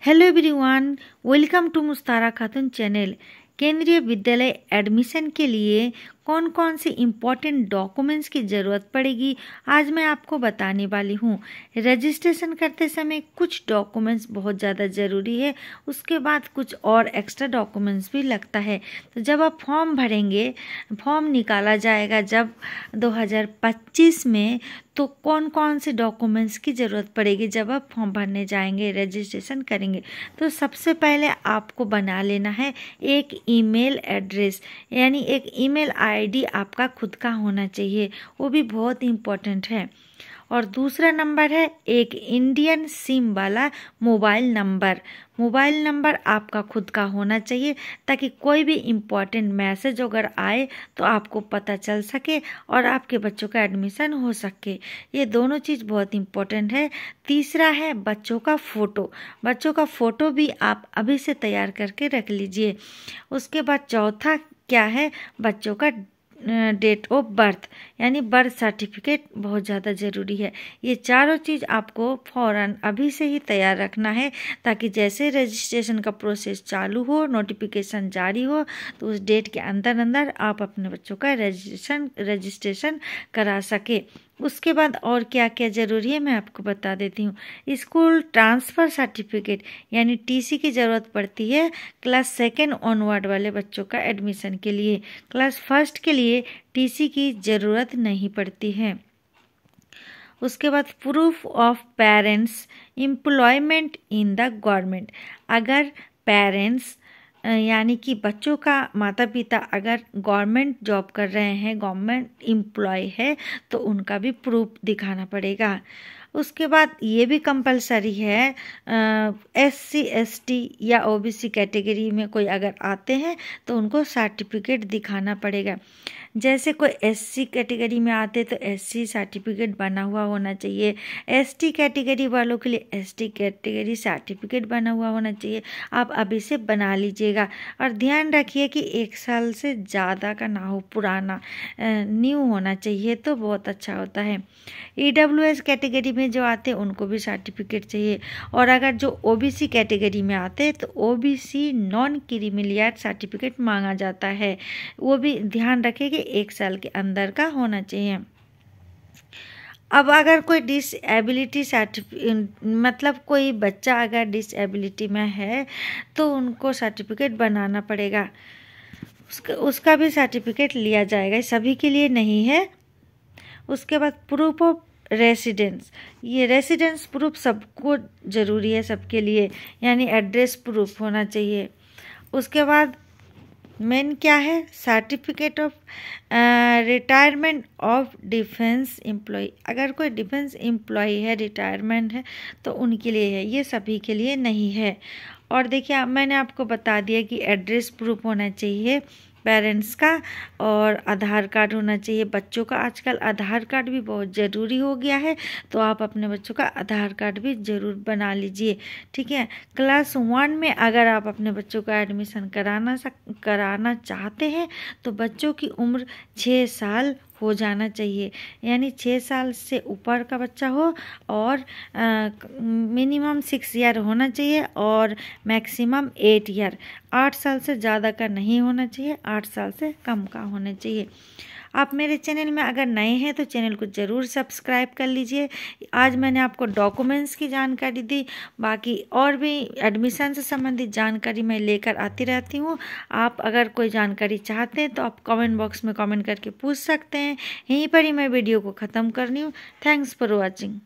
Hello everyone, welcome to मुस्तारा Khatoon channel. केंद्रीय विद्यालय admission के लिए कौन कौन से इम्पॉर्टेंट डॉक्यूमेंट्स की ज़रूरत पड़ेगी आज मैं आपको बताने वाली हूँ। रजिस्ट्रेशन करते समय कुछ डॉक्यूमेंट्स बहुत ज़्यादा ज़रूरी है, उसके बाद कुछ और एक्स्ट्रा डॉक्यूमेंट्स भी लगता है। तो जब आप फॉर्म भरेंगे, फॉर्म निकाला जाएगा जब 2025 में, तो कौन कौन से डॉक्यूमेंट्स की ज़रूरत पड़ेगी जब आप फॉर्म भरने जाएंगे, रजिस्ट्रेशन करेंगे। तो सबसे पहले आपको बना लेना है एक ईमेल एड्रेस, यानी एक ईमेल आईडी आपका खुद का होना चाहिए, वो भी बहुत इम्पोर्टेंट है। और दूसरा नंबर है एक इंडियन सिम वाला मोबाइल नंबर। मोबाइल नंबर आपका खुद का होना चाहिए ताकि कोई भी इम्पोर्टेंट मैसेज अगर आए तो आपको पता चल सके और आपके बच्चों का एडमिशन हो सके। ये दोनों चीज़ बहुत इम्पोर्टेंट है। तीसरा है बच्चों का फ़ोटो। बच्चों का फ़ोटो भी आप अभी से तैयार करके रख लीजिए। उसके बाद चौथा क्या है, बच्चों का डेट ऑफ बर्थ, यानी बर्थ सर्टिफिकेट बहुत ज़्यादा ज़रूरी है। ये चारों चीज़ आपको फ़ौरन अभी से ही तैयार रखना है ताकि जैसे रजिस्ट्रेशन का प्रोसेस चालू हो, नोटिफिकेशन जारी हो, तो उस डेट के अंदर अंदर आप अपने बच्चों का रजिस्ट्रेशन करा सके। उसके बाद और क्या क्या ज़रूरी है मैं आपको बता देती हूँ। स्कूल ट्रांसफ़र सर्टिफिकेट यानी टीसी की ज़रूरत पड़ती है क्लास सेकेंड ऑनवर्ड वाले बच्चों का एडमिशन के लिए। क्लास फर्स्ट के लिए टीसी की ज़रूरत नहीं पड़ती है। उसके बाद proof of parents employment in the government. अगर पेरेंट्स यानी कि बच्चों का माता पिता अगर गवर्नमेंट जॉब कर रहे हैं, गवर्नमेंट एम्प्लॉय है, तो उनका भी प्रूफ दिखाना पड़ेगा। उसके बाद ये भी कंपलसरी है, SC ST या OBC कैटेगरी में कोई अगर आते हैं तो उनको सर्टिफिकेट दिखाना पड़ेगा। जैसे कोई SC कैटेगरी में आते तो SC सर्टिफिकेट बना हुआ होना चाहिए। ST कैटेगरी वालों के लिए ST कैटेगरी सर्टिफिकेट बना हुआ होना चाहिए। आप अभी से बना लीजिएगा और ध्यान रखिए कि 1 साल से ज़्यादा का ना हो, पुराना न्यू होना चाहिए तो बहुत अच्छा होता है। EWS कैटेगरी में जो आते हैं उनको भी सर्टिफिकेट चाहिए। और अगर जो OBC कैटेगरी में आते हैं तो OBC नॉन क्रीमिलियर सर्टिफिकेट मांगा जाता है, वो भी ध्यान रखें कि 1 साल के अंदर का होना चाहिए। अब अगर कोई डिसेबिलिटी मतलब कोई बच्चा अगर डिसेबिलिटी में है तो उनको सर्टिफिकेट बनाना पड़ेगा, उसका भी सर्टिफिकेट लिया जाएगा, सभी के लिए नहीं है। उसके बाद प्रूफ ऑफ रेसिडेंस, ये रेसिडेंस प्रूफ सबको ज़रूरी है, सबके लिए, यानी एड्रेस प्रूफ होना चाहिए। उसके बाद मेन क्या है, certificate of retirement of defence employ. अगर कोई डिफेंस एम्प्लॉय है, रिटायरमेंट है, तो उनके लिए है, ये सभी के लिए नहीं है। और देखिए मैंने आपको बता दिया कि एड्रेस प्रूफ होना चाहिए पेरेंट्स का और आधार कार्ड होना चाहिए। बच्चों का आजकल आधार कार्ड भी बहुत ज़रूरी हो गया है, तो आप अपने बच्चों का आधार कार्ड भी ज़रूर बना लीजिए, ठीक है। क्लास 1 में अगर आप अपने बच्चों का एडमिशन कराना चाहते हैं तो बच्चों की उम्र 6 साल हो जाना चाहिए, यानी 6 साल से ऊपर का बच्चा हो और मिनिमम 6 ईयर होना चाहिए और मैक्सिमम 8 ईयर। 8 साल से ज़्यादा का नहीं होना चाहिए, 8 साल से कम का होना चाहिए। आप मेरे चैनल में अगर नए हैं तो चैनल को ज़रूर सब्सक्राइब कर लीजिए। आज मैंने आपको डॉक्यूमेंट्स की जानकारी दी, बाकी और भी एडमिशन से संबंधित जानकारी मैं लेकर आती रहती हूँ। आप अगर कोई जानकारी चाहते हैं तो आप कमेंट बॉक्स में कमेंट करके पूछ सकते हैं। यहीं पर ही मैं वीडियो को ख़त्म करनी हूँ। Thanks for watching.